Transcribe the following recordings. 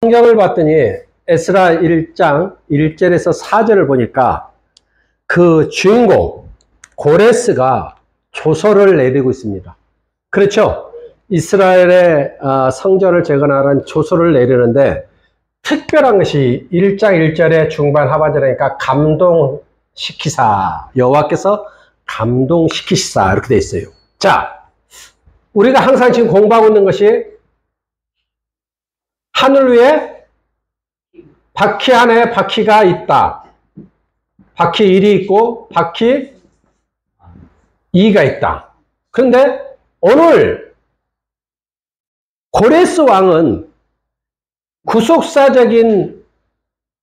성경을 봤더니 에스라 1장 1절에서 4절을 보니까 그 주인공 고레스가 조서를 내리고 있습니다. 그렇죠? 이스라엘의 성전을 재건하라는 조서를 내리는데 특별한 것이 1장 1절에 중반 하반절이니까 감동시키사, 여호와께서 감동시키시사 이렇게 돼 있어요. 자, 우리가 항상 지금 공부하고 있는 것이 하늘 위에 바퀴 안에 바퀴가 있다. 바퀴 1이 있고 바퀴 2가 있다. 그런데 오늘 고레스 왕은 구속사적인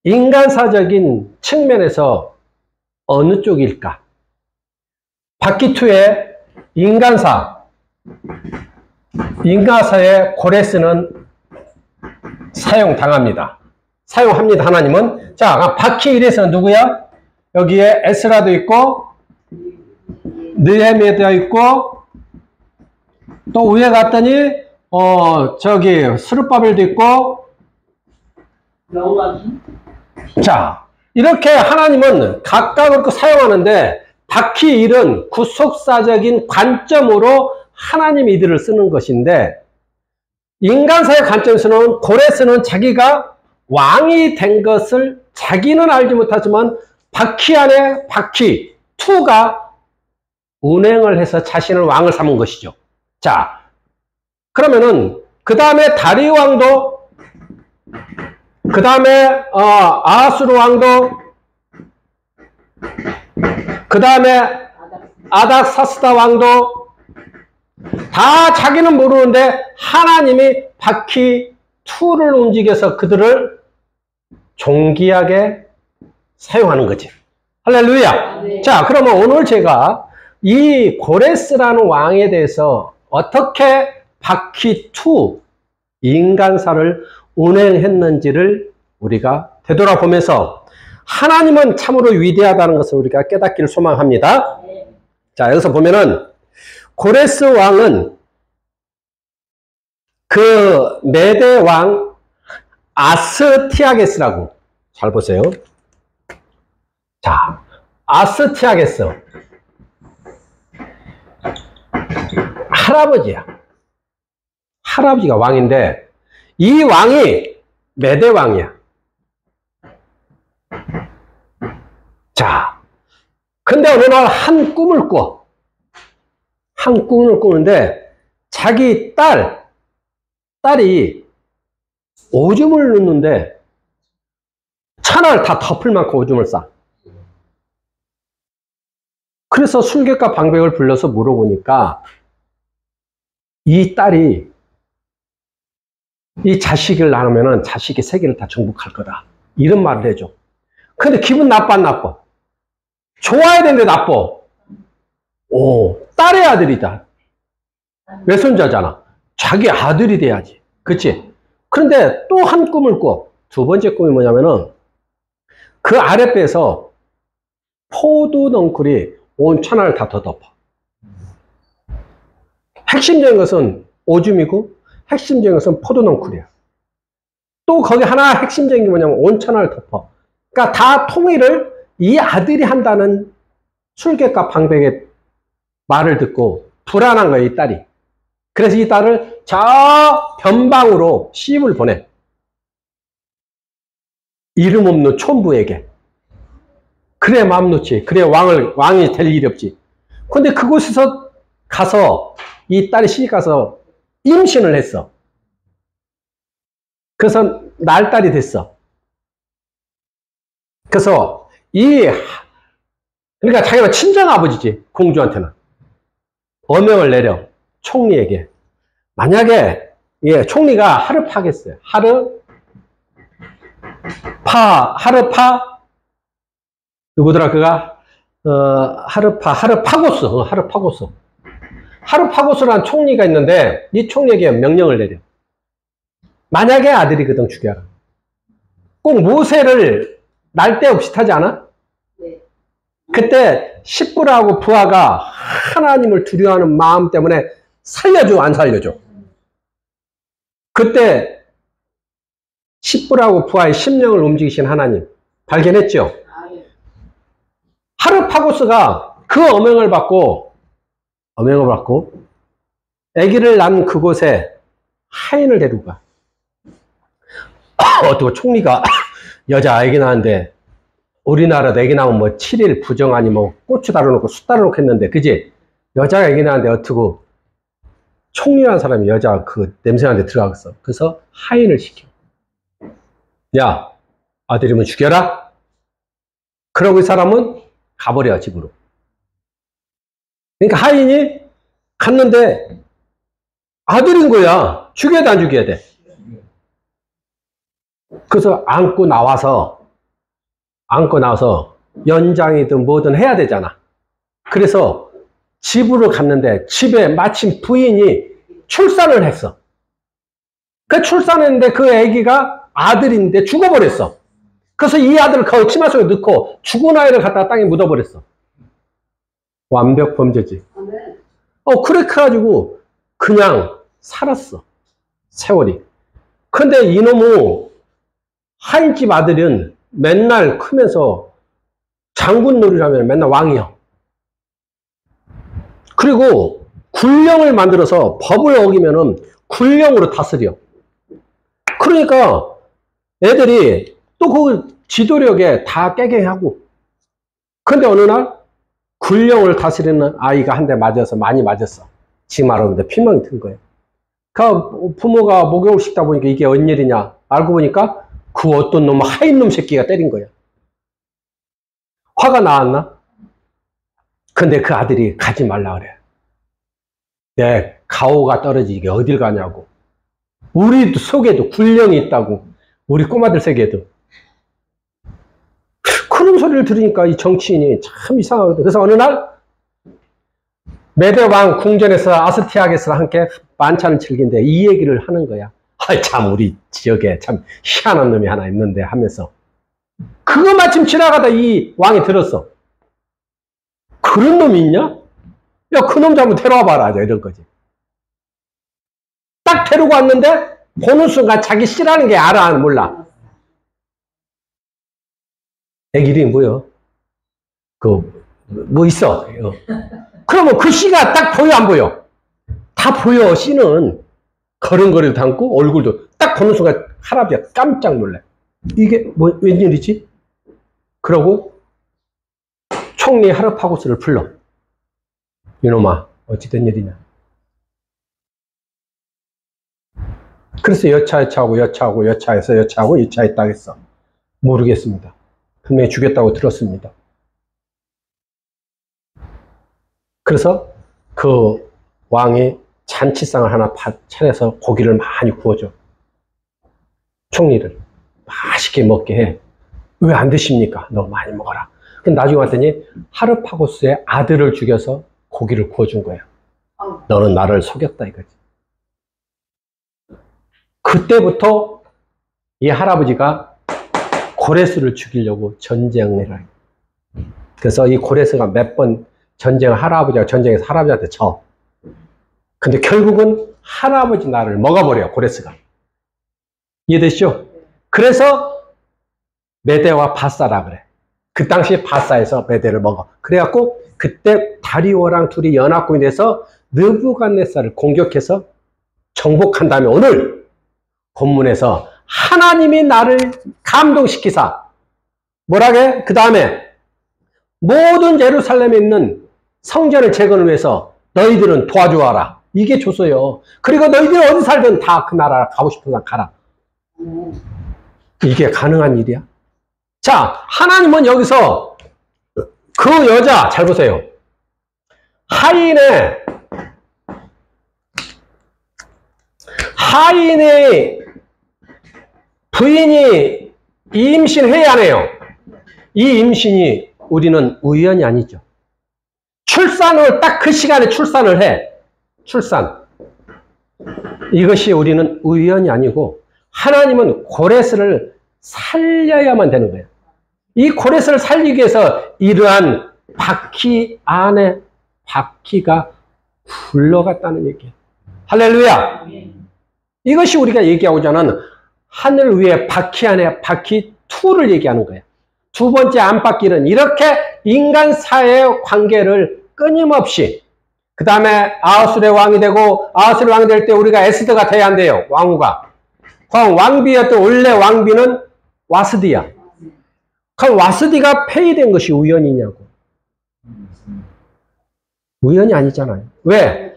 인간사적인 측면에서 어느 쪽일까? 바퀴 2의 인간사의 고레스는 사용당합니다. 사용합니다. 하나님은. 자, 바퀴 1에서는 누구야? 여기에 에스라도 있고 느헤미야도 있고 또 위에 갔더니 저기 스룹바벨도 있고. 자, 이렇게 하나님은 각각 그렇게 사용하는데 바퀴 1은 구속사적인 관점으로 하나님이 이들을 쓰는 것인데 인간사의 관점에서는 고레스는 자기가 왕이 된 것을 자기는 알지 못하지만 바퀴 안에 바퀴 2가 운행을 해서 자신을 왕을 삼은 것이죠. 자, 그러면은 그 다음에 다리 왕도, 그 다음에 아하수르 왕도, 그 다음에 아닥사스다 왕도 다 자기는 모르는데 하나님이 바퀴 2를 움직여서 그들을 존귀하게 사용하는 거지. 할렐루야. 네. 자, 그러면 오늘 제가 이 고레스라는 왕에 대해서 어떻게 바퀴 2 인간사를 운행했는지를 우리가 되돌아보면서 하나님은 참으로 위대하다는 것을 우리가 깨닫기를 소망합니다. 네. 자, 여기서 보면은 고레스 왕은 그 메대 왕 아스티아게스라고, 잘 보세요. 자, 아스티아게스 할아버지야. 할아버지가 왕인데 이 왕이 메대 왕이야. 자, 근데 어느 날 한 꿈을 꿔. 한 꿈을 꾸는데 자기 딸이 오줌을 넣는데 천하를 다 덮을 만큼 오줌을 싸. 그래서 술객과 방백을 불러서 물어보니까 이 딸이 이 자식을 낳으면 자식이 세계를 다 정복할 거다. 이런 말을 해줘. 근데 기분 나빠 안 나빠? 좋아야 되는데 나빠. 딸의 아들이다. 외손자잖아. 자기 아들이 돼야지. 그치? 그런데 또 한 꿈을 꿔. 두 번째 꿈이 뭐냐면은 그 아랫배에서 포도 넝쿨이 온 천하를 다 덮어. 핵심적인 것은 오줌이고 핵심적인 것은 포도 넝쿨이야. 또 거기 하나 핵심적인 게 뭐냐면 온 천하를 덮어. 그러니까 다 통일을 이 아들이 한다는 술객과 방백의 말을 듣고 불안한 거야, 이 딸이. 그래서 이 딸을 저 변방으로 시집을 보내. 이름 없는 촌부에게. 그래 마음 놓지. 그래 왕이 될 일이 없지. 근데 그곳에서 가서 이 딸이 시집 가서 임신을 했어. 그래서 날딸이 됐어. 그래서 그러니까 자기가 친정 아버지지, 공주한테는. 어명을 내려, 총리에게. 만약에, 총리가 하르파겠어요. 하르파, 누구더라, 그가? 하르파고스. 하르파고스라는 총리가 있는데, 이 총리에게 명령을 내려. 만약에 아들이거든, 죽여라. 꼭 모세를 날데없이 타지 않아? 네. 그때 십부라하고 부하가 하나님을 두려워하는 마음 때문에 살려줘, 안 살려줘? 그때 십부라고 부하의 심령을 움직이신 하나님 발견했죠? 하르파고스가 그 어명을 받고 아기를 낳은 그곳에 하인을 데리고 가. 어떻게 총리가 여자 아기 낳았는데 우리나라도 아기 낳으면 뭐 7일 부정하니 뭐 고추 달아놓고 숯 달아놓고 했는데 그지? 여자가 아기 낳았는데 어떻게 총리라는 사람이 여자 그 냄새나는 데 들어가겠어. 그래서 하인을 시켜. 야, 아들이면 죽여라. 그러고 이 사람은 가버려 집으로. 그러니까 하인이 갔는데 아들인 거야. 죽여야 돼, 안 죽여야 돼? 그래서 안고 나와서 연장이든 뭐든 해야 되잖아. 그래서 집으로 갔는데 집에 마침 부인이 출산을 했어. 그 출산했는데 그 아기가 아들인데 죽어버렸어. 그래서 이 아들을 그 치마 속에 넣고 죽은 아이를 갖다가 땅에 묻어버렸어. 완벽 범죄지. 그래가지고 그냥 살았어. 세월이. 근데 이놈의 하인집 아들은 맨날 크면서 장군 놀이라면 맨날 왕이야. 그리고 굴령을 만들어서 법을 어기면은 굴령으로 다스려. 그러니까 애들이 또 그 지도력에 다 깨게 하고. 근데 어느 날 굴령을 다스리는 아이가 한 대 맞아서 많이 맞았어. 지금 알았는데 피멍이 든 거예요. 그 부모가 목욕을 시키다 보니까 이게 웬일이냐 알고 보니까 그 어떤 놈 하인 놈 새끼가 때린 거야. 화가 나왔나? 근데 그 아들이 가지 말라 그래. 내 가오가 떨어지게 어딜 가냐고. 우리 속에도 굴령이 있다고. 우리 꼬마들 세계에도. 그런 소리를 들으니까 이 정치인이 참 이상하거든. 그래서 어느 날 메대왕 궁전에서 아스티아게스와 함께 만찬을 즐긴데 이 얘기를 하는 거야. 참 우리 지역에 참 희한한 놈이 하나 있는데 하면서 그거 마침 지나가다 이 왕이 들었어. 그런 놈이 있냐? 야, 그 놈 좀 한번 데려와 봐라. 이런 거지. 딱 데리고 왔는데 보는 순간 자기 씨라는 게 알아, 안 몰라? 애기 이름이 뭐야? 뭐 있어. 그러면 그 씨가 딱 보여, 안 보여? 다 보여, 씨는. 걸음걸이도 담고 얼굴도 딱 보는 순간 할아버지가 깜짝 놀래. 이게 웬일이지? 그러고 총리 하르파고스를 불러. 이놈아, 어찌 된 일이냐? 그래서 여차했다 했어. 모르겠습니다. 분명히 죽였다고 들었습니다. 그래서 그 왕이 잔치상을 하나 차려서 고기를 많이 구워줘. 총리를 맛있게 먹게 해. 왜 안 드십니까? 너 많이 먹어라. 근데 나중에 왔더니 하르파고스의 아들을 죽여서 고기를 구워준 거야. 너는 나를 속였다 이거지. 그때부터 이 할아버지가 고레스를 죽이려고 전쟁을 해요. 그래서 이 고레스가 몇 번 할아버지가 전쟁에서 할아버지한테 져. 근데 결국은 할아버지 나를 먹어버려, 고레스가. 이해되시죠? 그래서 메대와 바사라 그래. 그 당시 바사에서 메대를 먹어. 그래갖고 그때 다리오랑 둘이 연합군이 돼서 느부갓네살을 공격해서 정복한 다음에 오늘 본문에서 하나님이 나를 감동시키사 뭐라게? 그 다음에 모든 예루살렘에 있는 성전을 재건을 위해서 너희들은 도와주어라. 이게 줬어요. 그리고 너희들이 어디 살든 다 그 나라 가고 싶은 데 가라. 이게 가능한 일이야? 자, 하나님은 여기서 그 여자 잘 보세요. 하인의 부인이 임신해야 하네요. 이 임신이 우리는 우연이 아니죠. 출산을 딱 그 시간에 출산을 해. 출산. 이것이 우리는 우연이 아니고 하나님은 고레스를 살려야만 되는 거예요. 이 고레스를 살리기 위해서 이러한 바퀴 안에 바퀴가 굴러갔다는 얘기예요. 할렐루야. 이것이 우리가 얘기하고자 하는 하늘 위에 바퀴 안에 바퀴 2를 얘기하는 거야. 두 번째 안팎길은 이렇게 인간 사회의 관계를 끊임없이, 그 다음에 아하술의 왕이 되고, 아하술의 왕이 될 때 우리가 에스더가 돼야 한대요. 왕후가. 그럼 왕비였던 원래 왕비는 와스디야. 그럼 와스디가 폐위된 것이 우연이냐고. 우연이 아니잖아요. 왜?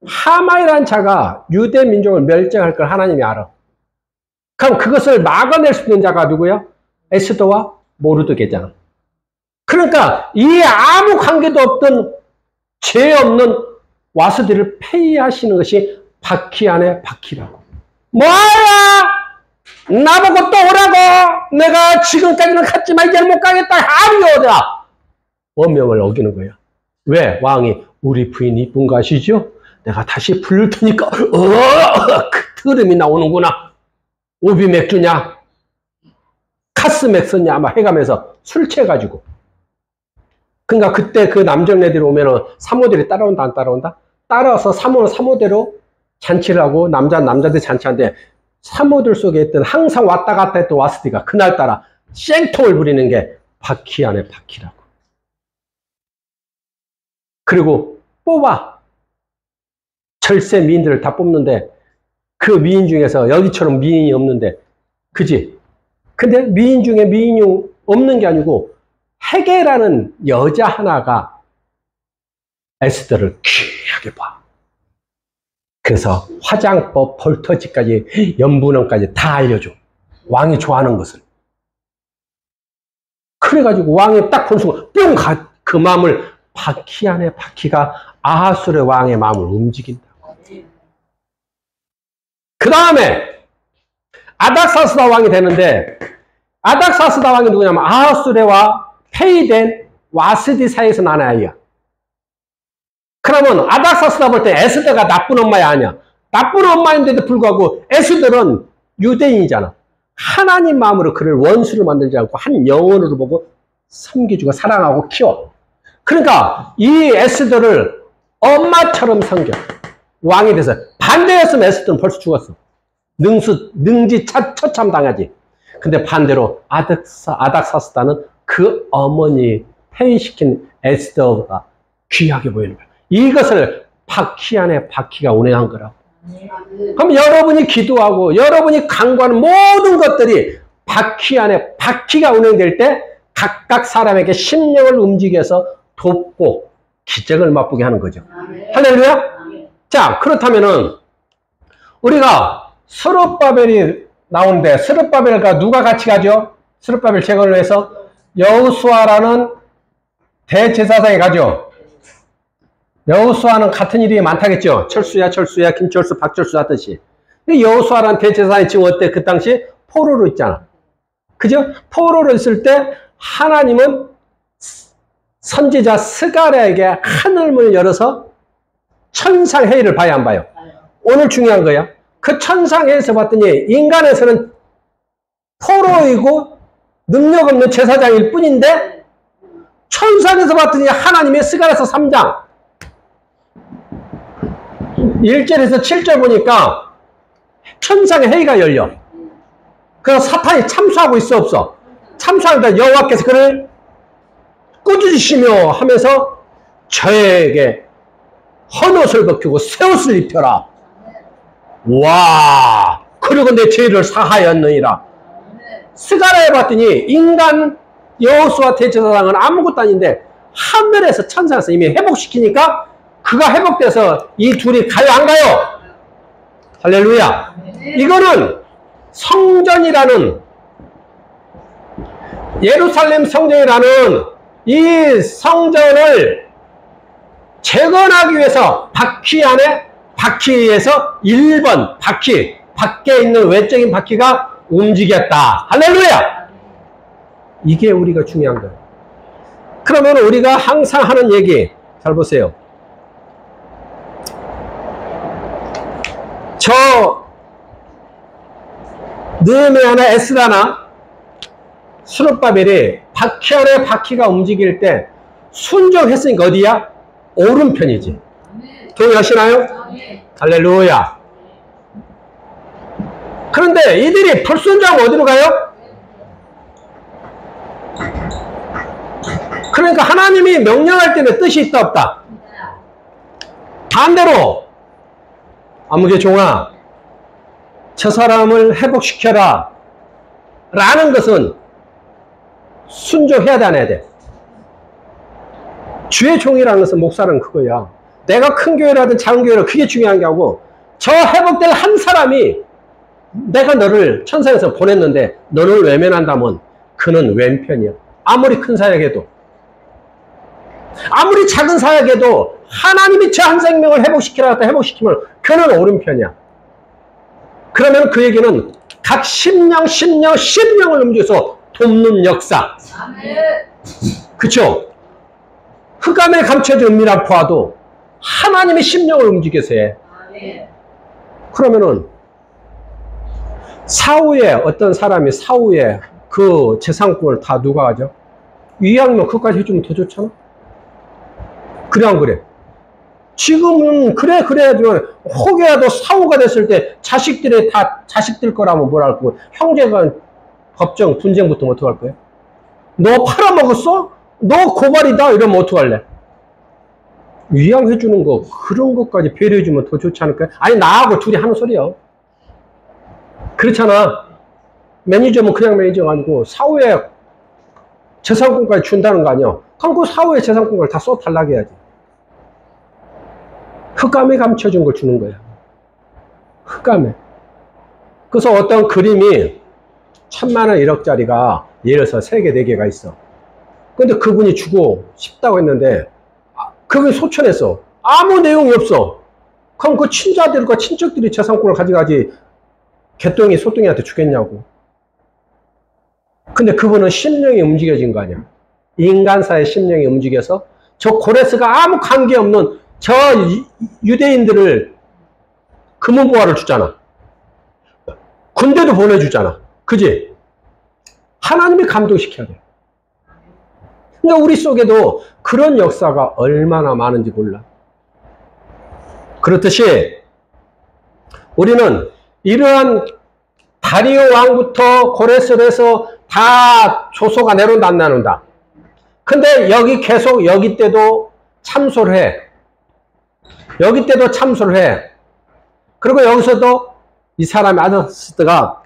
하마이라는 자가 유대 민족을 멸절할 걸 하나님이 알아. 그럼 그것을 막아낼 수 있는 자가 누구야? 에스더와 모르드게잖아. 그러니까 이 아무 관계도 없던 죄 없는 와스디를 폐위하시는 것이 바퀴 안에 바퀴라고. 뭐야? 나보고 또 오라고? 내가 지금까지는 갔지만 이제는 못 가겠다. 하리요, 내가. 원명을 어기는 거야. 왜? 왕이 우리 부인 이쁜 거 아시죠? 내가 다시 부를 테니까 그 트름이 나오는구나. 오비 맥주냐? 카스 맥스냐? 막 해가면서 술 취해가지고. 그러니까 그때 그 남정네들이 오면은 사모들이 따라온다 안 따라온다? 따라와서 사모는 사모대로 잔치를 하고 남자는 남자들 잔치하는데 사모들 속에 있던 항상 왔다 갔다 했던 와스디가 그날따라 쌩통을 부리는 게 바퀴 안에 바퀴라고. 그리고 뽑아. 절세 미인들을 다 뽑는데 그 미인 중에서 여기처럼 미인이 없는데, 그지? 근데 미인 중에 미인이 없는 게 아니고 헤게라는 여자 하나가 에스더를 귀하게 봐. 그래서 화장법, 볼터지까지, 연분원까지 다 알려줘. 왕이 좋아하는 것을. 그래가지고 왕이 딱 본 순간 뿅! 그 마음을, 바퀴 안에 바퀴가 아하술의 왕의 마음을 움직인다고. 그 다음에 아닥사스다 왕이 되는데, 아닥사스다 왕이 누구냐면 아하술의 왕 폐위된 와스디 사이에서 난 아이야. 그러면 아닥사스다 볼 때 에스더가 나쁜 엄마야 아니야? 나쁜 엄마인데도 불구하고 에스더는 유대인이잖아. 하나님 마음으로 그를 원수를 만들지 않고 한 영혼으로 보고 섬겨주고 사랑하고 키워. 그러니까 이 에스더를 엄마처럼 섬겨. 왕이 돼서. 반대였으면 에스더는 벌써 죽었어. 능지 처참 당하지. 근데 반대로 아닥사스다는 그 어머니 폐위시킨 에스더가 귀하게 보이는 거야. 이것을 바퀴 안에 바퀴가 운행한 거라고. 그럼 여러분이 기도하고 여러분이 간구하는 모든 것들이 바퀴 안에 바퀴가 운행될 때 각각 사람에게 심령을 움직여서 돕고 기적을 맛보게 하는 거죠. 할렐루야? 자, 그렇다면은 우리가 스룹바벨이 나오는데, 스룹바벨과 누가 같이 가죠? 스룹바벨 제거를 해서 여호수아라는 대제사장이 가죠. 여호수아는 같은 일이 많다겠죠. 철수야, 김철수, 박철수 하듯이. 여호수아라는 대제사장이 지금 어때? 그 당시 포로로 있잖아. 그죠? 포로로 있을 때 하나님은 선지자 스가랴에게 하늘문을 열어서 천상회의를 봐야 안 봐요? 오늘 중요한 거야. 그 천상회의에서 봤더니 인간에서는 포로이고 능력 없는 제사장일 뿐인데 천상에서 봤더니 하나님의 스가랴서 3장 1절에서 7절 보니까 천상의 회의가 열려. 그래서 사탄이 참수하고 있어 없어? 참수하는데 여호와께서 그를 꾸짖으시며 하면서 저에게 헌옷을 벗기고 새 옷을 입혀라. 와, 그리고 내 죄를 사하였느니라. 스가랴에 봤더니 인간 여호수아 대제사장은 아무것도 아닌데 하늘에서 천상에서 이미 회복시키니까 그가 회복돼서 이 둘이 가요 안 가요? 할렐루야. 이거는 성전이라는, 예루살렘 성전이라는 이 성전을 재건하기 위해서 바퀴 안에 바퀴에서 1번 바퀴, 밖에 있는 외적인 바퀴가 움직였다. 할렐루야. 이게 우리가 중요한 거예요. 그러면 우리가 항상 하는 얘기 잘 보세요. 저 느헤미야나 에스라나 스룹바벨이 바퀴 안에 바퀴가 움직일 때 순종했으니까 어디야? 그런데 이들이 불순종하면 어디로 가요? 그러니까 하나님이 명령할 때는 뜻이 있다 없다? 반대로 아무개 종아 저 사람을 회복시켜라 라는 것은 순종해야 돼 안 해야 돼? 주의 종이라는 것은 목사는 그거야. 내가 큰 교회라든 작은 교회라 그게 중요한 게 아니고 저 회복될 한 사람이 내가 너를 천상에서 보냈는데 너를 외면한다면 그는 왼편이야. 아무리 큰 사역해도 아무리 작은 사역해도 하나님이 저 한 생명을 회복시키라 했다 회복시키면 그는 오른편이야. 그러면 그 얘기는 각 심령을 움직여서 돕는 역사. 그쵸? 흑암에 감춰진 은밀한 포화도 하나님의 심령을 움직여서 해. 그러면은 사후에 어떤 사람이 사후에 그 재산권을 다 누가 하죠? 이왕이면 그것까지 해주면 더 좋잖아? 그래 안 그래? 지금은 그래 하지만 혹여라도 사후가 됐을 때 자식들이 다 자식들 거라면 뭐랄 거고 형제가 법정 분쟁 붙으면 어떡할 거야? 너 팔아먹었어? 너 고발이다 이러면 어떡할래? 위양해주는 거 그런 것까지 배려해주면 더 좋지 않을까? 아니 나하고 둘이 하는 소리야. 그렇잖아. 매니저면 그냥 매니저가 아니고 사후에 재산권까지 준다는 거 아니야. 그럼 그 사후에 재산권을 다 쏘달라고 해야지. 흑암에 감춰진 걸 주는 거야. 흑암에. 그래서 어떤 그림이 1000만원 1억짜리가 예를 들어서 3개 4개가 있어. 근데 그분이 주고 싶다고 했는데 그게 소천했어. 아무 내용이 없어. 그럼 그 친자들과 친척들이 재산권을 가져가지 개똥이 소똥이한테 주겠냐고. 근데 그분은 심령이 움직여진 거 아니야. 인간사의 심령이 움직여서 저 고레스가 아무 관계없는 저 유대인들을 금은보화를 주잖아. 군대도 보내주잖아. 그지? 하나님이 감동시켜야 돼. 그러니까 우리 속에도 그런 역사가 얼마나 많은지 몰라. 그렇듯이 우리는 이러한 다리오 왕부터 고레스로 해서 다 조소가 내려온다 안 내려온다. 근데 여기 계속 여기 때도 참소를 해. 여기 때도 참소를 해. 그리고 여기서도 이 사람이 아더스트가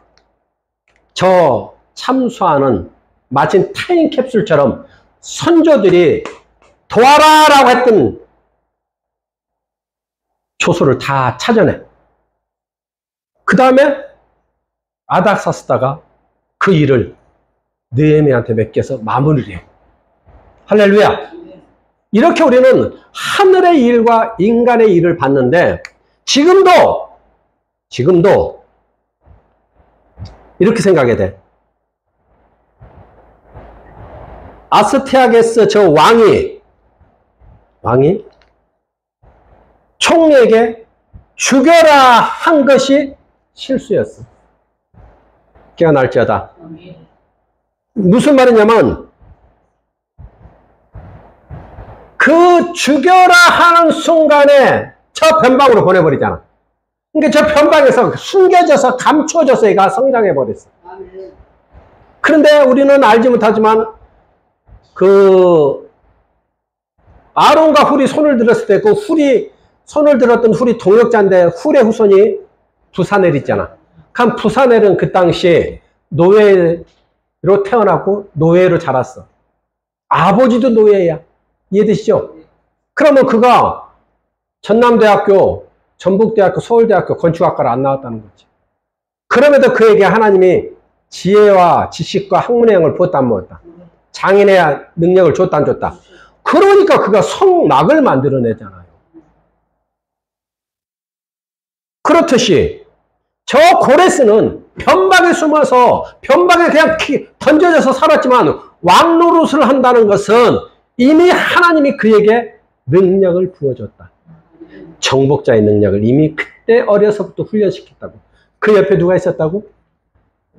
저 참소하는 마치 타임캡슐처럼 선조들이 도와라 라고 했던 조소를 다 찾아내. 그 다음에 아닥사스다가 그 일을 느헤미야한테 맡겨서 마무리를 해. 할렐루야. 이렇게 우리는 하늘의 일과 인간의 일을 봤는데 지금도 이렇게 생각해야 돼. 아스티아게스 저 왕이 총리에게 죽여라 한 것이 실수였어. 깨어날지어다. 무슨 말이냐면 그 죽여라 하는 순간에 저 변방으로 보내버리잖아. 그러니까 저 변방에서 숨겨져서 감춰져서 얘가 성장해버렸어. 그런데 우리는 알지 못하지만 그 아론과 훌이 손을 들었을 때 그 손을 들었던 훌이 동역자인데 훌의 후손이 부사넬 있잖아. 그럼 부사넬은 그 당시에 노예로 태어나고 노예로 자랐어. 아버지도 노예야. 이해되시죠? 그러면 그가 전남대학교, 전북대학교, 서울대학교 건축학과를 안 나왔다는 거지. 그럼에도 그에게 하나님이 지혜와 지식과 학문의 영을 부었다 안 부었다? 장인의 능력을 줬다 안 줬다? 그러니까 그가 성막을 만들어내잖아요. 그렇듯이 저 고레스는 변방에 숨어서 변방에 그냥 던져져서 살았지만 왕 노릇을 한다는 것은 이미 하나님이 그에게 능력을 부어줬다. 정복자의 능력을 이미 그때 어려서부터 훈련시켰다고. 그 옆에 누가 있었다고?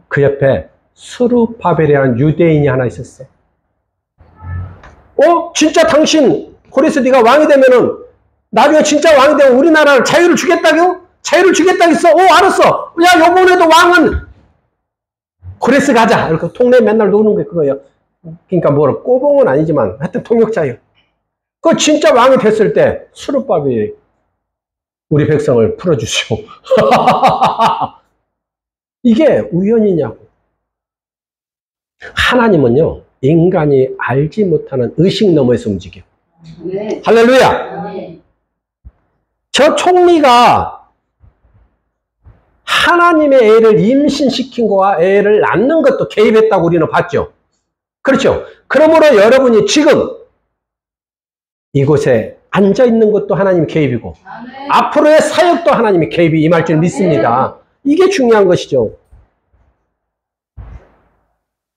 그 옆에 스룹바벨이라는 유대인이 하나 있었어. 진짜 당신 고레스 네가 왕이 되면은 나중에 진짜 왕이 되면 우리나라를 자유를 주겠다고? 자유를 주겠다 했어. 알았어. 야, 요번에도 왕은 고레스 가자. 이렇게 동네 맨날 노는 게 그거예요. 그러니까 뭐라 꼬봉은 아니지만 하여튼 통역자예요. 그 진짜 왕이 됐을 때 수르바벨이 우리 백성을 풀어주시오. 이게 우연이냐고. 하나님은요, 인간이 알지 못하는 의식 너머에서 움직여. 네. 할렐루야. 네. 저 총리가 하나님의 애를 임신시킨 거와 애를 낳는 것도 개입했다고 우리는 봤죠. 그렇죠. 그러므로 여러분이 지금 이곳에 앉아있는 것도 하나님 개입이고, 네. 앞으로의 사역도 하나님의 개입이 임할 줄 믿습니다. 이게 중요한 것이죠.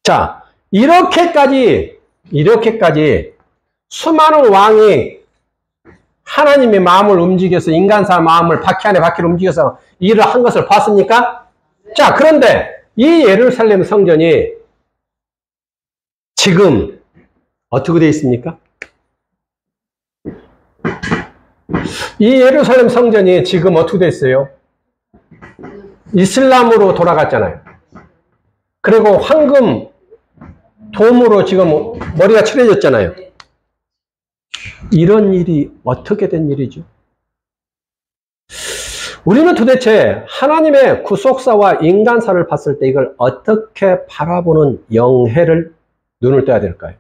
자, 이렇게까지 수많은 왕이 하나님의 마음을 움직여서 인간사 마음을 바퀴 안에 바퀴를 움직여서 일을 한 것을 봤습니까? 자, 그런데 이 예루살렘 성전이 지금 어떻게 되어 있습니까? 이 예루살렘 성전이 지금 어떻게 되어 있어요? 이슬람으로 돌아갔잖아요. 그리고 황금 돔으로 지금 머리가 칠해졌잖아요. 이런 일이 어떻게 된 일이죠? 우리는 도대체 하나님의 구속사와 인간사를 봤을 때 이걸 어떻게 바라보는 영해를 눈을 떠야 될까요?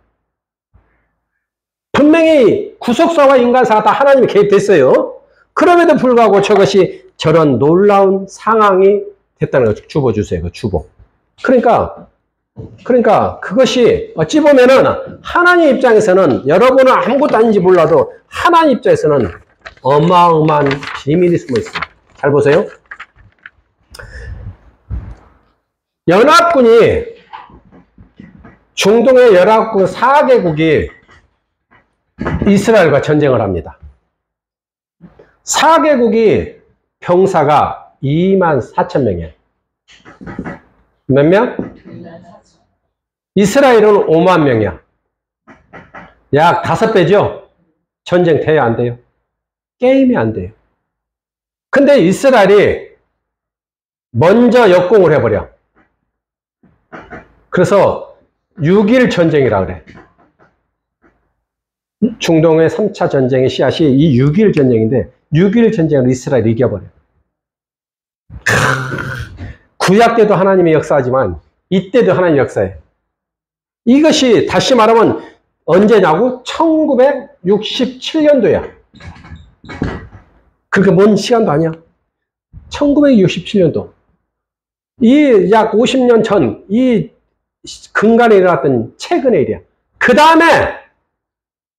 분명히 구속사와 인간사가 다 하나님이 개입됐어요. 그럼에도 불구하고 저것이 저런 놀라운 상황이 됐다는 거죠. 주보 주세요. 그 주보. 그러니까 그것이 어찌 보면은 하나님 입장에서는 여러분은 아무것도 아닌지 몰라도 하나님 입장에서는 어마어마한 비밀이 숨어 있습니다. 잘 보세요. 연합군이 중동의 연합군 4개국이 이스라엘과 전쟁을 합니다. 4개국이 병사가 24,000명이에요. 몇 명? 이스라엘은 5만 명이야. 약 5배죠? 전쟁 돼요, 안 돼요? 게임이 안 돼요. 근데 이스라엘이 먼저 역공을 해버려. 그래서 6일 전쟁이라 그래. 중동의 3차 전쟁의 씨앗이 이 6일 전쟁인데 6일 전쟁을 이스라엘이 이겨버려. 구약 때도 하나님이 역사하지만 이때도 하나님이 역사해. 이것이 다시 말하면 언제냐고? 1967년도야. 그렇게 먼 시간도 아니야. 1967년도. 이 약 50년 전, 이 근간에 일어났던 최근의 일이야. 그 다음에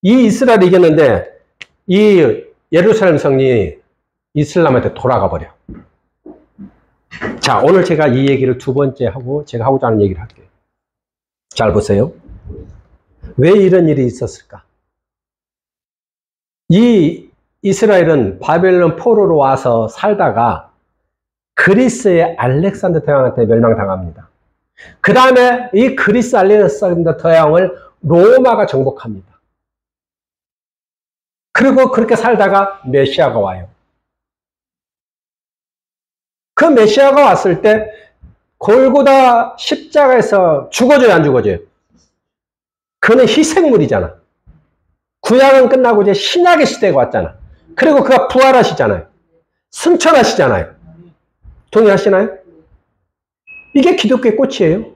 이 이스라엘이 이겼는데 이 예루살렘 성이 이슬람한테 돌아가 버려. 자, 오늘 제가 이 얘기를 두 번째 하고 제가 하고자 하는 얘기를 할게요. 잘 보세요. 왜 이런 일이 있었을까? 이 이스라엘은 바벨론 포로로 와서 살다가 그리스의 알렉산더 대왕한테 멸망당합니다. 그 다음에 이 그리스 알렉산더 대왕을 로마가 정복합니다. 그리고 그렇게 살다가 메시아가 와요. 그 메시아가 왔을 때 골고다 십자가에서 죽어줘요, 안 죽어줘요? 그는 희생물이잖아. 구약은 끝나고 이제 신약의 시대가 왔잖아. 그리고 그가 부활하시잖아요. 승천하시잖아요. 동의하시나요? 이게 기독교의 꽃이에요.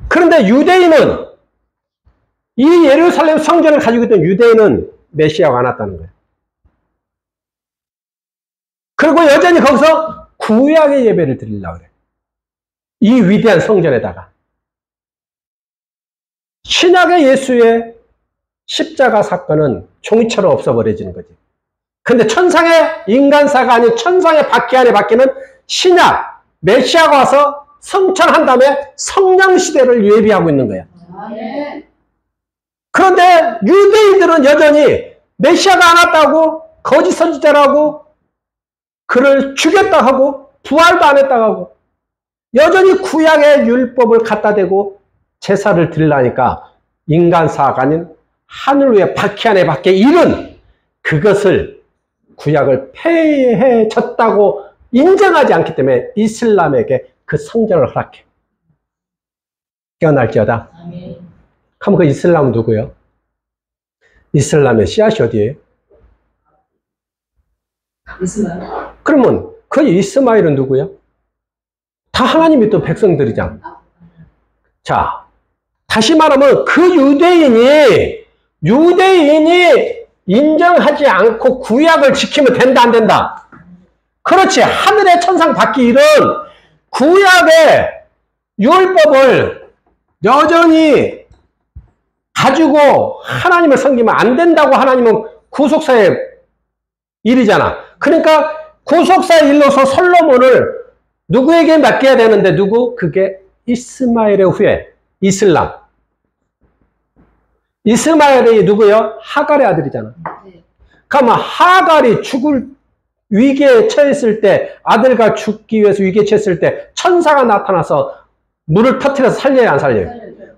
그런데 유대인은, 이 예루살렘 성전을 가지고 있던 유대인은 메시아가 안 왔다는 거예요. 그리고 여전히 거기서 구약의 예배를 드리려고 그래. 이 위대한 성전에다가. 신약의 예수의 십자가 사건은 종이처럼 없어버려지는 거지. 근데 천상의 인간사가 아닌 천상의 바퀴 안에 바뀌는 신약, 메시아가 와서 성천한 다음에 성령시대를 예비하고 있는 거야. 그런데 유대인들은 여전히 메시아가 안 왔다고, 거짓 선지자라고, 그를 죽였다 하고, 부활도 안 했다 하고, 여전히 구약의 율법을 갖다 대고 제사를 드리려니까 인간사가 아닌 하늘 위에 바퀴 안에 밖에 일은 그것을 구약을 폐해졌다고 인정하지 않기 때문에 이슬람에게 그 성전을 허락해. 깨어날지어다. 그럼 그 이슬람은 누구예요? 이슬람의 씨앗이 어디예요? 이스마엘. 그러면 그 이스마엘은 누구예요? 다 하나님 믿던 백성들이잖아. 자, 다시 말하면 그 유대인이 인정하지 않고 구약을 지키면 된다, 안 된다? 그렇지. 하늘의 천상 받기 일은 구약의 율법을 여전히 가지고 하나님을 섬기면 안 된다고 하나님은 구속사의 일이잖아. 그러니까 구속사의 일로서 솔로몬을 누구에게 맡겨야 되는데 누구? 그게 이스마엘의 후예, 이슬람. 이스마엘이 누구요? 하갈의 아들이잖아. 그러면 하갈이 죽을 위기에 처했을 때, 아들과 죽기 위해서 위기에 처했을 때 천사가 나타나서 물을 터뜨려서 살려야 안 살려요?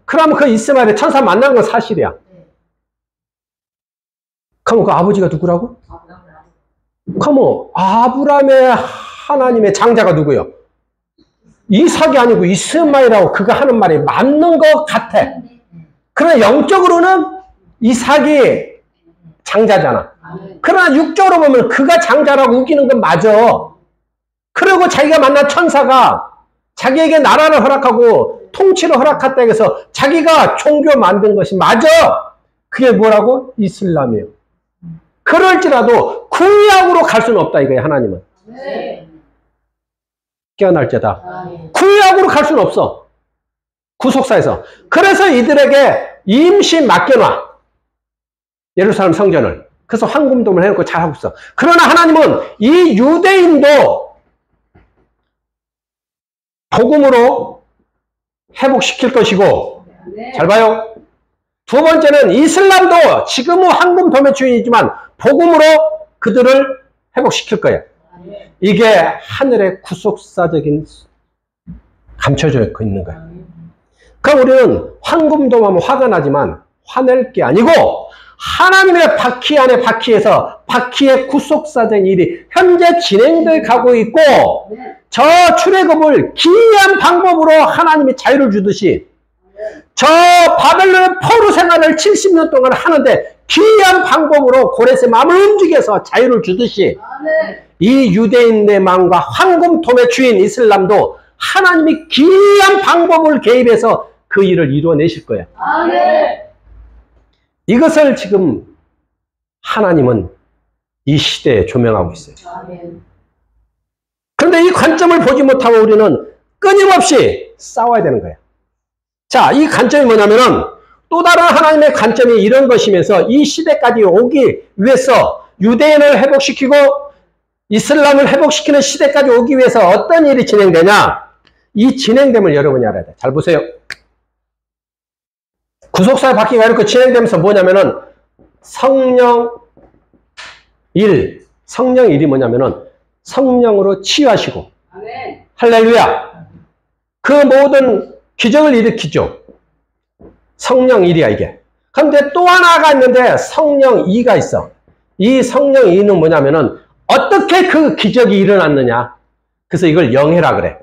그러면 그 이스마엘의 천사 만난 건 사실이야. 그러면 그 아버지가 누구라고? 그러면 아브라함의 하나님의 장자가 누구요? 이삭이 아니고 이스마엘이라고 그가 하는 말이 맞는 것 같아. 그러나 영적으로는 이삭이 장자잖아. 그러나 육적으로 보면 그가 장자라고 우기는 건 맞아. 그리고 자기가 만난 천사가 자기에게 나라를 허락하고 통치를 허락했다 해서 자기가 종교 만든 것이 맞아. 그게 뭐라고? 이슬람이에요. 그럴지라도 구약으로 갈 수는 없다 이거예요. 하나님은. 깨어날지어다. 구약으로 갈 수는 없어. 구속사에서. 그래서 이들에게 임시 맡겨놔. 예루살렘 성전을. 그래서 황금돔을 해놓고 잘하고 있어. 그러나 하나님은 이 유대인도 복음으로 회복시킬 것이고, 잘 봐요. 두 번째는 이슬람도 지금은 황금돔의 주인이지만 복음으로 그들을 회복시킬 거예요. 이게 하늘의 구속사적인 감춰져 있는 거야. 그럼 우리는 황금돔하면 화가 나지만 화낼 게 아니고 하나님의 바퀴 안에 바퀴에서 바퀴의 구속사적인 일이 현재 진행돼 가고 있고 저 출애굽을 기이한 방법으로 하나님이 자유를 주듯이 저 바벨론의 포로 생활을 70년 동안 하는데 기이한 방법으로 고레스의 마음을 움직여서 자유를 주듯이 이 유대인의 마음과 황금돔의 주인 이슬람도 하나님이 기이한 방법을 개입해서 그 일을 이루어내실 거예요. 이것을 지금 하나님은 이 시대에 조명하고 있어요. 그런데 이 관점을 보지 못하고 우리는 끊임없이 싸워야 되는 거예요. 자, 이 관점이 뭐냐면은 또 다른 하나님의 관점이 이런 것이면서 이 시대까지 오기 위해서 유대인을 회복시키고 이슬람을 회복시키는 시대까지 오기 위해서 어떤 일이 진행되냐? 이 진행됨을 여러분이 알아야 돼. 잘 보세요. 구속사의 바퀴가 이렇게 진행되면서 뭐냐면은 성령 일이 뭐냐면은 성령으로 치유하시고 할렐루야. 그 모든 기적을 일으키죠. 성령 1이야 이게. 그런데 또 하나가 있는데 성령 2가 있어. 이 성령 2는 뭐냐면은 어떻게 그 기적이 일어났느냐. 그래서 이걸 영해라 그래.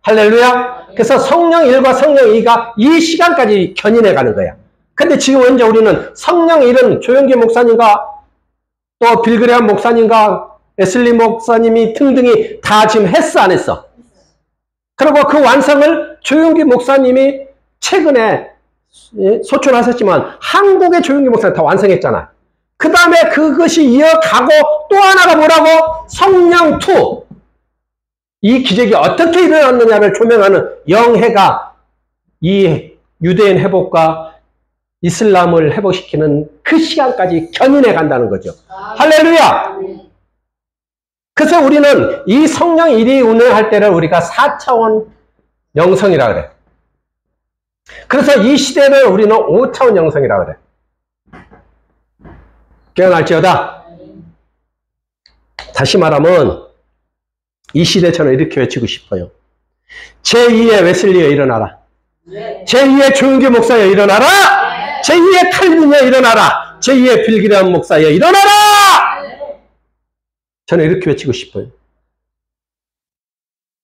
할렐루야. 그래서 성령 1과 성령 2가 이 시간까지 견인해 가는 거야. 근데 지금 현재 우리는 성령 1은 조영기 목사님과 또 빌그레함 목사님과 에슬리 목사님이 등등이 다 지금 했어 안 했어? 그리고 그 완성을 조영기 목사님이 최근에 소출하셨지만 한국의 조영기 목사님 다 완성했잖아. 그 다음에 그것이 이어가고 또 하나가 뭐라고? 성령 2. 이 기적이 어떻게 일어났느냐를 조명하는 영해가 이 유대인 회복과 이슬람을 회복시키는 그 시간까지 견인해 간다는 거죠. 할렐루야! 그래서 우리는 이 성령 1이 운행할 때를 우리가 4차원 영성이라 그래. 그래서 이 시대를 우리는 5차원 영성이라 그래. 깨어날지어다. 다시 말하면 이 시대처럼 이렇게 외치고 싶어요. 제2의 웨슬리여 일어나라. 제2의 조용기 목사여 일어나라. 제2의 칼빈여 일어나라. 제2의 빌기레함 목사여 일어나라. 저는 이렇게 외치고 싶어요.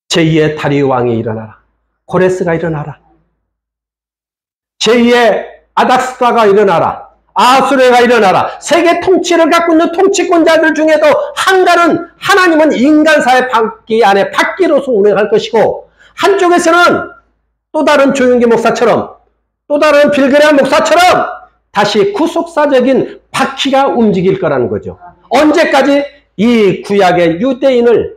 제2의 다리우 왕이 일어나라. 고레스가 일어나라. 제2의 아닥스다가 일어나라. 아수르가 일어나라. 세계 통치를 갖고 있는 통치권자들 중에도 한가는 하나님은 인간사의 바퀴 안에 바퀴로서 운행할 것이고, 한쪽에서는 또 다른 조윤기 목사처럼, 또 다른 빌그레암 목사처럼 다시 구속사적인 바퀴가 움직일 거라는 거죠. 언제까지 이 구약의 유대인을,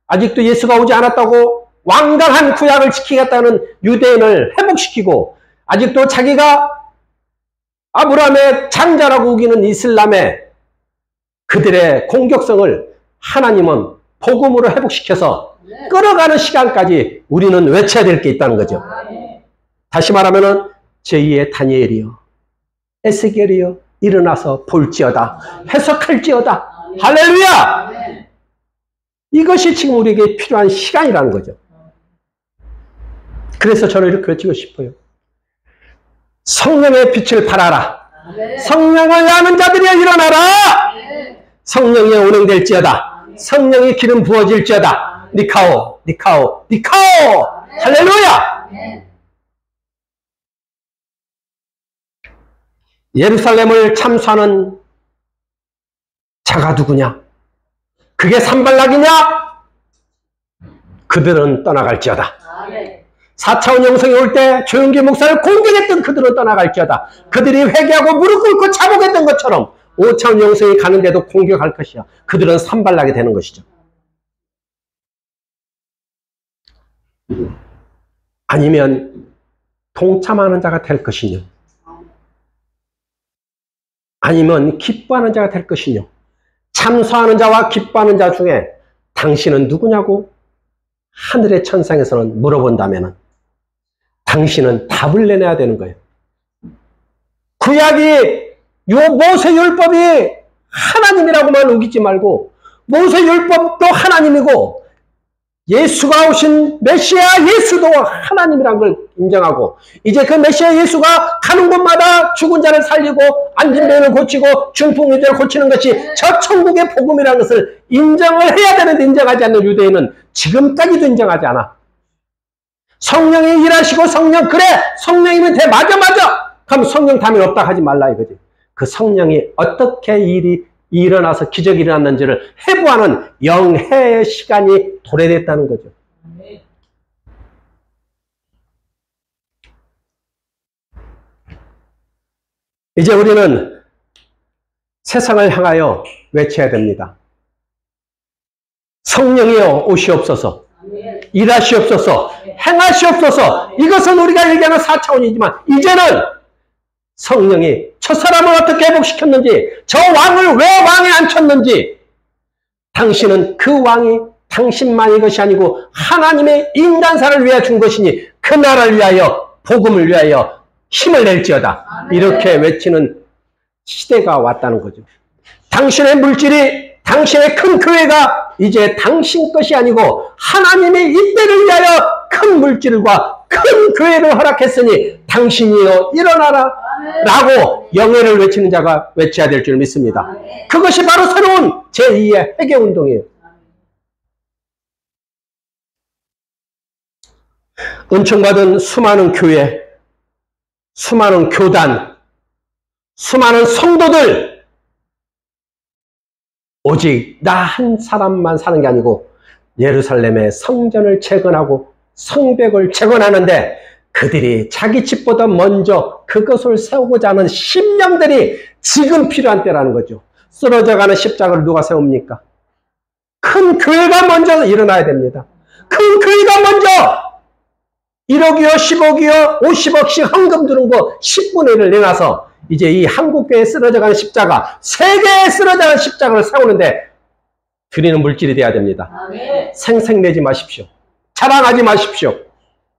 아직도 예수가 오지 않았다고 완강한 구약을 지키겠다는 유대인을 회복시키고, 아직도 자기가 아브라함의 장자라고 우기는 이슬람의 그들의 공격성을 하나님은 복음으로 회복시켜서 끌어가는 시간까지 우리는 외쳐야 될 게 있다는 거죠. 다시 말하면 제2의 다니엘이여, 에스겔이여, 일어나서 볼지어다, 해석할지어다. 할렐루야! 이것이 지금 우리에게 필요한 시간이라는 거죠. 그래서 저는 이렇게 외치고 싶어요. 성령의 빛을 발하라. 성령을 아는 자들이여 일어나라. 성령이 운행될지어다. 성령의 기름 부어질지어다. 니카오, 니카오, 니카오. 할렐루야. 예루살렘을 참수하는 자가 누구냐? 그게 산발락이냐? 그들은 떠나갈지어다. 4차원 영성이 올 때 조용기 목사를 공격했던 그들은 떠나갈지어다. 그들이 회개하고 무릎 꿇고 자복했던 것처럼 5차원 영성이 가는데도 공격할 것이야. 그들은 산발락이 되는 것이죠. 아니면 동참하는 자가 될 것이냐? 아니면 기뻐하는 자가 될 것이냐? 참소하는 자와 기뻐하는 자 중에 당신은 누구냐고 하늘의 천상에서는 물어본다면 당신은 답을 내놔야 되는 거예요. 구약이 모세율법이 하나님이라고만 우기지 말고 모세율법도 하나님이고 예수가 오신 메시아 예수도 하나님이라는 걸 인정하고, 이제 그 메시아 예수가 가는 곳마다 죽은 자를 살리고 앉은 병을 고치고 중풍이들을 고치는 것이 저 천국의 복음이라는 것을 인정을 해야 되는데 인정하지 않는 유대인은 지금까지도 인정하지 않아. 성령이 일하시고 성령, 그래 성령이면 돼, 맞아 그럼 성령 담임 없다 하지 말라 이거지. 그 성령이 어떻게 일이 일어나서 기적이 일어났는지를 해부하는 영해의 시간이 도래됐다는 거죠. 이제 우리는 세상을 향하여 외쳐야 됩니다. 성령이여 오시옵소서, 일하시옵소서, 행하시옵소서. 이것은 우리가 얘기하는 4차원이지만 이제는 성령이 저 사람을 어떻게 회복시켰는지, 저 왕을 왜 왕에 앉혔는지, 당신은 그 왕이 당신만의 것이 아니고 하나님의 인간사를 위하여 준 것이니 그 나라를 위하여, 복음을 위하여 힘을 낼지어다. 이렇게 외치는 시대가 왔다는 거죠. 당신의 물질이, 당신의 큰 교회가 이제 당신 것이 아니고 하나님의 이때를 위하여 큰 물질과 큰 교회를 허락했으니 당신이여 일어나라 라고 영예를 외치는 자가 외쳐야 될 줄 믿습니다. 그것이 바로 새로운 제2의 회개운동이에요. 은총받은 수많은 교회, 수많은 교단, 수많은 성도들, 오직 나 한 사람만 사는 게 아니고 예루살렘의 성전을 재건하고 성벽을 재건하는데 그들이 자기 집보다 먼저 그것을 세우고자 하는 심령들이 지금 필요한 때라는 거죠. 쓰러져가는 십자가를 누가 세웁니까? 큰 교회가 먼저 일어나야 됩니다. 큰 교회가 먼저 1억이요, 10억이요, 50억씩 헌금 들은 거 10분의 1을 내놔서 이제 이 한국교회에 쓰러져가는 십자가, 세계에 쓰러져가는 십자가를 세우는데 드리는 물질이 돼야 됩니다. 생색내지 마십시오. 자랑하지 마십시오.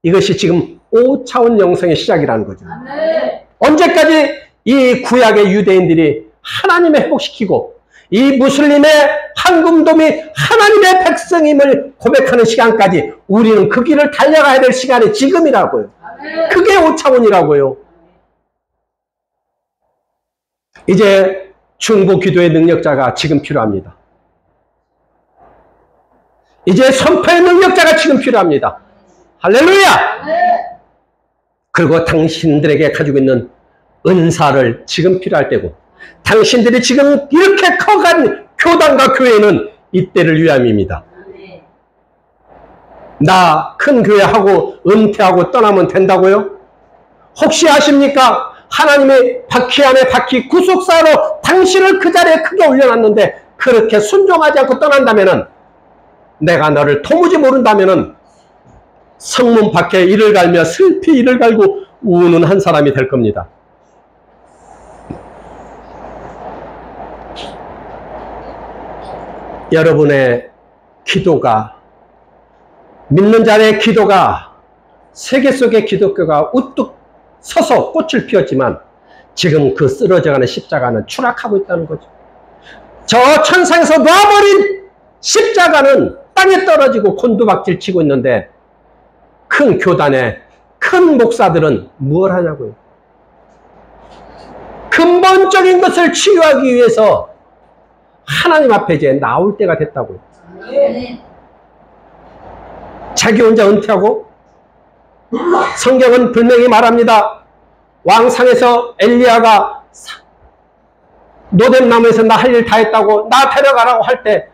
이것이 지금 5차원 영성의 시작이라는 거죠. 언제까지 이 구약의 유대인들이 하나님을 회복시키고 이 무슬림의 황금돔이 하나님의 백성임을 고백하는 시간까지 우리는 그 길을 달려가야 될 시간이 지금이라고요. 그게 5차원이라고요. 이제 중보 기도의 능력자가 지금 필요합니다. 이제 선포의 능력자가 지금 필요합니다. 할렐루야! 그리고 당신들에게 가지고 있는 은사를 지금 필요할 때고, 당신들이 지금 이렇게 커간 교단과 교회는 이때를 위함입니다. 나 큰 교회 하고 은퇴하고 떠나면 된다고요? 혹시 아십니까? 하나님의 바퀴 안에 바퀴 구속사로 당신을 그 자리에 크게 올려놨는데 그렇게 순종하지 않고 떠난다면은, 내가 너를 도무지 모른다면은 성문 밖에 이를 갈며 슬피 이를 갈고 우는 한 사람이 될 겁니다. 여러분의 기도가, 믿는 자의 기도가, 세계 속의 기독교가 우뚝 서서 꽃을 피웠지만 지금 그 쓰러져가는 십자가는 추락하고 있다는 거죠. 저 천상에서 놔버린 십자가는 땅에 떨어지고 곤두박질 치고 있는데 큰 교단의 큰 목사들은 뭘 하냐고요. 근본적인 것을 치유하기 위해서 하나님 앞에 이제 나올 때가 됐다고요. 자기 혼자 은퇴하고, 성경은 분명히 말합니다. 왕상에서 엘리야가 노뎀나무에서 나 할 일 다 했다고, 나 데려가라고 할 때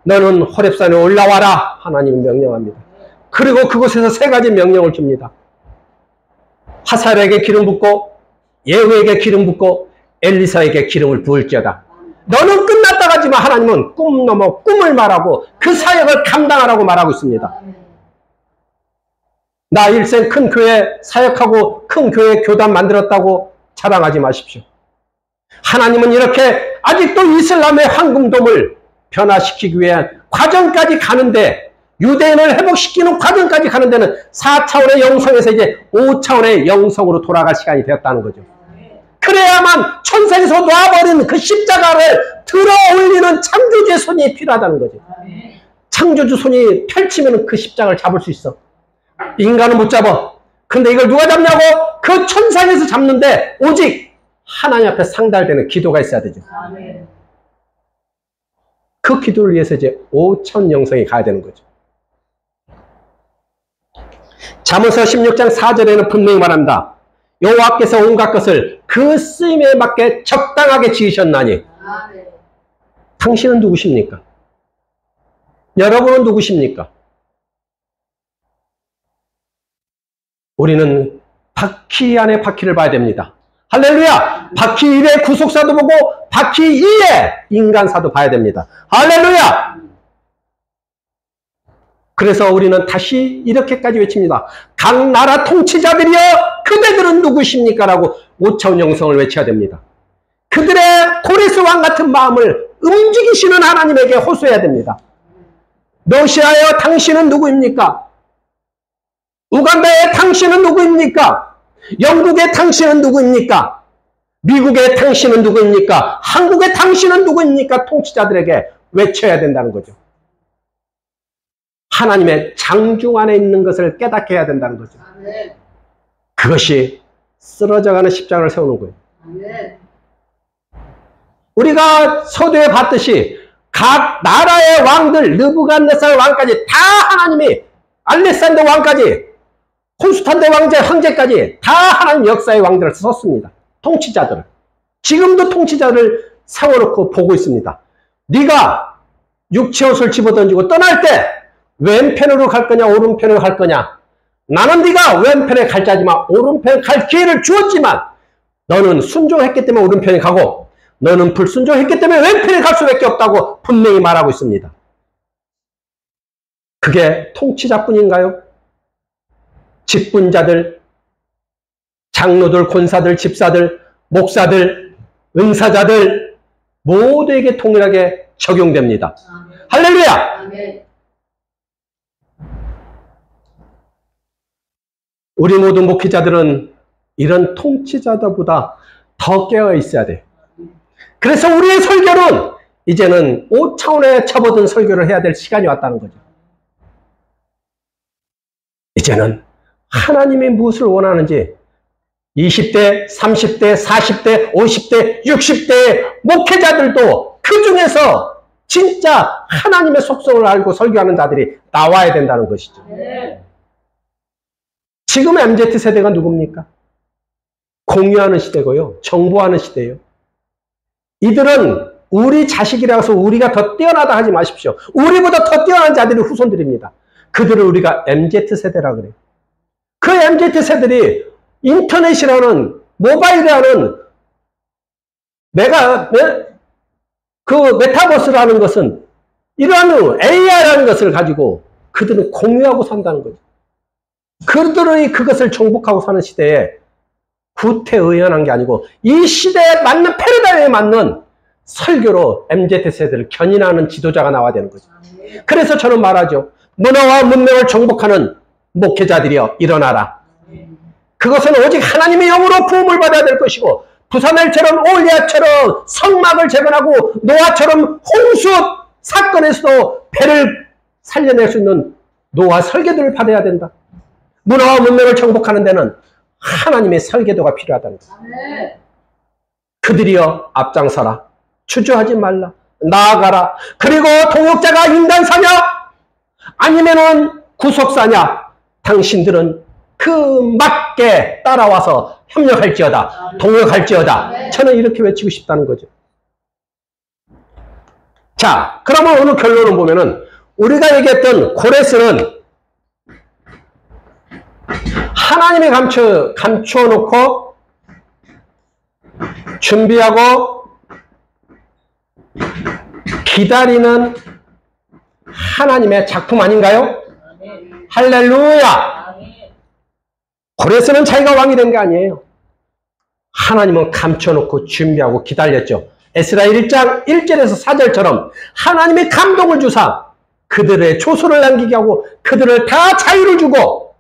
너는 호렙산에 올라와라, 하나님은 명령합니다. 그리고 그곳에서 세 가지 명령을 줍니다. 하살에게 기름 붓고, 예후에게 기름 붓고, 엘리사에게 기름을 부을지어다. 너는 끝났다 하지만 하나님은 꿈 넘어 꿈을 말하고 그 사역을 감당하라고 말하고 있습니다. 나 일생 큰 교회 사역하고 큰 교회 교단 만들었다고 자랑하지 마십시오. 하나님은 이렇게 아직도 이슬람의 황금돔을 변화시키기 위한 과정까지 가는데, 유대인을 회복시키는 과정까지 가는 데는 4차원의 영성에서 이제 5차원의 영성으로 돌아갈 시간이 되었다는 거죠. 그래야만 천상에서 놔버린 그 십자가를 들어 올리는 창조주의 손이 필요하다는 거죠. 창조주 손이 펼치면 그 십자가를 잡을 수 있어. 인간은 못 잡아. 근데 이걸 누가 잡냐고? 그 천상에서 잡는데 오직 하나님 앞에 상달되는 기도가 있어야 되죠. 그 기도를 위해서 이제 5천 영성이 가야 되는 거죠. 잠언서 16장 4절에는 분명히 말합니다. 여호와께서 온갖 것을 그 쓰임에 맞게 적당하게 지으셨나니. 당신은 누구십니까? 여러분은 누구십니까? 우리는 바퀴 안에 바퀴를 봐야 됩니다. 할렐루야! 바퀴 1의 구속사도 보고 바퀴 2의 인간사도 봐야 됩니다. 할렐루야! 그래서 우리는 다시 이렇게까지 외칩니다. 각 나라 통치자들이여, 그대들은 누구십니까? 라고 5차원 영성을 외쳐야 됩니다. 그들의 고레스 왕 같은 마음을 움직이시는 하나님에게 호소해야 됩니다. 러시아여, 당신은 누구입니까? 우간다의 당신은 누구입니까? 영국의 당신은 누구입니까? 미국의 당신은 누구입니까? 한국의 당신은 누구입니까? 통치자들에게 외쳐야 된다는 거죠. 하나님의 장중 안에 있는 것을 깨닫게 해야 된다는 거죠. 그것이 쓰러져가는 십자가를 세우는 거예요. 우리가 서두에 봤듯이 각 나라의 왕들, 느부갓네살 왕까지 다 하나님이, 알렉산더 왕까지, 콘스탄데 황제까지 다 하나님 역사의 왕들을 썼습니다. 통치자들을. 지금도 통치자를 세워놓고 보고 있습니다. 네가 육체옷을 집어던지고 떠날 때 왼편으로 갈 거냐 오른편으로 갈 거냐. 나는 네가 왼편에 갈 자지만 오른편에 갈 기회를 주었지만 너는 순종했기 때문에 오른편에 가고 너는 불순종했기 때문에 왼편에 갈 수밖에 없다고 분명히 말하고 있습니다. 그게 통치자뿐인가요? 직분자들, 장로들, 권사들, 집사들, 목사들, 은사자들 모두에게 동일하게 적용됩니다. 할렐루야! 우리 모든 목회자들은 이런 통치자들보다 더 깨어 있어야 돼. 그래서 우리의 설교는 이제는 5차원에 접어든 설교를 해야 될 시간이 왔다는 거죠. 이제는 하나님이 무엇을 원하는지 20대, 30대, 40대, 50대, 60대의 목회자들도 그 중에서 진짜 하나님의 속성을 알고 설교하는 자들이 나와야 된다는 것이죠. 지금 MZ세대가 누굽니까? 공유하는 시대고요. 정보하는 시대예요. 이들은 우리 자식이라고 해서 우리가 더 뛰어나다 하지 마십시오. 우리보다 더 뛰어난 자들이 후손들입니다. 그들을 우리가 MZ세대라 그래요. 그 MZ세들이 인터넷이라는 모바일이라는 그 메타버스라는 것은 이러한 AI라는 것을 가지고 그들은 공유하고 산다는 거죠. 그들의 그것을 정복하고 사는 시대에 구태의연한 게 아니고 이 시대에 맞는 패러다임에 맞는 설교로 MZ세대를 견인하는 지도자가 나와야 되는 거죠. 그래서 저는 말하죠. 문화와 문명을 정복하는 목회자들이여 일어나라. 그것은 오직 하나님의 영으로 부음을 받아야 될 것이고 부사멜처럼 올리아처럼 성막을 재건하고 노아처럼 홍수 사건에서도 배를 살려낼 수 있는 노아 설계도를 받아야 된다. 문화와 문명을 정복하는 데는 하나님의 설계도가 필요하다는 거예요. 그들이여 앞장서라. 주저하지 말라. 나아가라. 그리고 동역자가 인간사냐? 아니면은 구속사냐? 당신들은 그 맞게 따라와서 협력할지어다. 동역할지어다. 저는 이렇게 외치고 싶다는 거죠. 자, 그러면 오늘 결론을 보면은 우리가 얘기했던 고레스는 하나님이 감추어놓고 준비하고 기다리는 하나님의 작품 아닌가요? 할렐루야! 고레스는 자기가 왕이 된 게 아니에요. 하나님은 감춰놓고 준비하고 기다렸죠. 에스라 1장 1절에서 4절처럼 하나님이 감동을 주사 그들의 조소를 남기게 하고 그들을 다 자유를 주고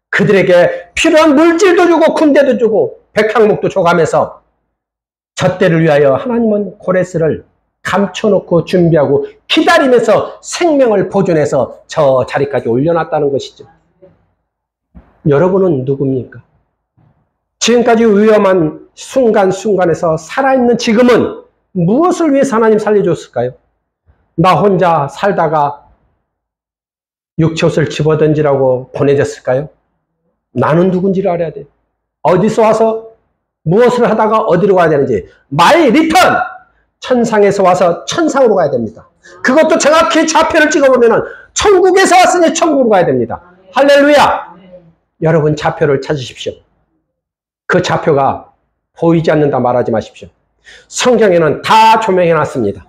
그들에게 필요한 물질도 주고 군대도 주고 백향목도 줘가면서 저 때를 위하여 하나님은 고레스를 감춰놓고 준비하고 기다리면서 생명을 보존해서 저 자리까지 올려놨다는 것이죠. 여러분은 누굽니까? 지금까지 위험한 순간순간에서 살아있는 지금은 무엇을 위해서 하나님 살려줬을까요? 나 혼자 살다가 육체옷을 집어던지라고 보내졌을까요? 나는 누군지를 알아야 돼요. 어디서 와서 무엇을 하다가 어디로 가야 되는지 마이 리턴! 천상에서 와서 천상으로 가야 됩니다. 그것도 정확히 좌표를 찍어보면 천국에서 왔으니 천국으로 가야 됩니다. 할렐루야! 여러분 좌표를 찾으십시오. 그 좌표가 보이지 않는다 말하지 마십시오. 성경에는 다 조명해놨습니다.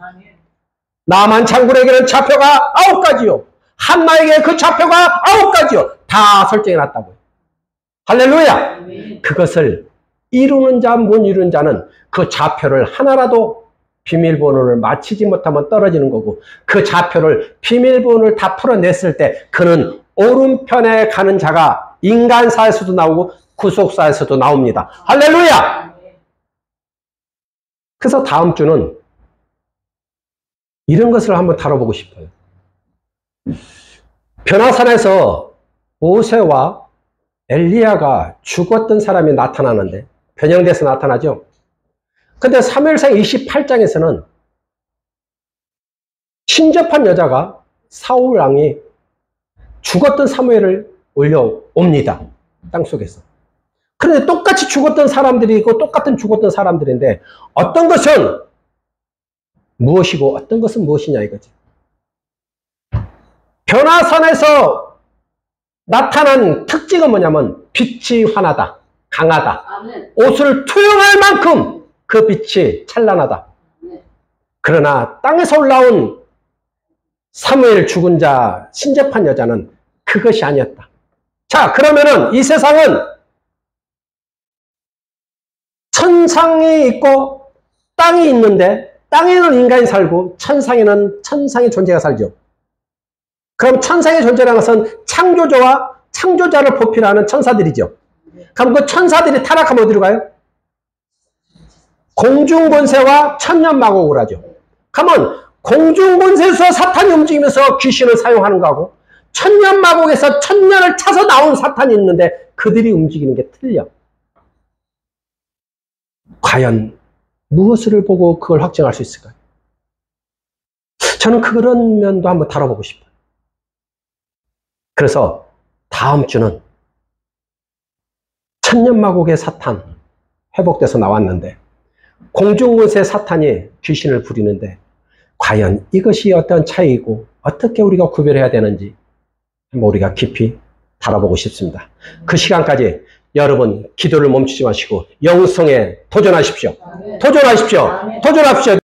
나만 장군에게는 좌표가 9가지요. 한나에게 그 좌표가 9가지요. 다 설정해놨다고요. 할렐루야! 그것을 이루는 자, 못 이루는 자는 그 좌표를 하나라도 비밀번호를 맞히지 못하면 떨어지는 거고 그 좌표를 비밀번호를 다 풀어냈을 때 그는 오른편에 가는 자가 인간사에서도 나오고 구속사에서도 나옵니다. 할렐루야! 그래서 다음 주는 이런 것을 한번 다뤄보고 싶어요. 변화산에서 모세와 엘리야가 죽었던 사람이 나타나는데 변형돼서 나타나죠. 근데 사무엘상 28장에서는 신접한 여자가 사울 왕이 죽었던 사무엘을 올려옵니다. 땅속에서. 그런데 똑같이 죽었던 사람들이 있고 똑같은 죽었던 사람들인데 어떤 것은 무엇이고 어떤 것은 무엇이냐 이거지. 변화산에서 나타난 특징은 뭐냐면 빛이 환하다, 강하다. 옷을 투영할 만큼 그 빛이 찬란하다. 그러나 땅에서 올라온 사무엘 죽은 자, 신접한 여자는 그것이 아니었다. 자, 그러면은 이 세상은 천상이 있고 땅이 있는데 땅에는 인간이 살고 천상에는 천상의 존재가 살죠. 그럼 천상의 존재라는 것은 창조주와 창조자를 보필하는 천사들이죠. 그럼 그 천사들이 타락하면 어디로 가요? 공중권세와 천년마곡을 하죠. 그러면 공중권세에서 사탄이 움직이면서 귀신을 사용하는 거하고 천년마곡에서 천년을 차서 나온 사탄이 있는데 그들이 움직이는 게 틀려. 과연 무엇을 보고 그걸 확정할 수 있을까요? 저는 그런 면도 한번 다뤄보고 싶어요. 그래서 다음 주는 천년마국의 사탄 회복돼서 나왔는데, 공중문세 사탄이 귀신을 부리는데 과연 이것이 어떤 차이이고 어떻게 우리가 구별해야 되는지 한번 우리가 깊이 다뤄보고 싶습니다. 그 시간까지 여러분 기도를 멈추지 마시고 영성에 도전하십시오. 도전하십시오. 도전합시오.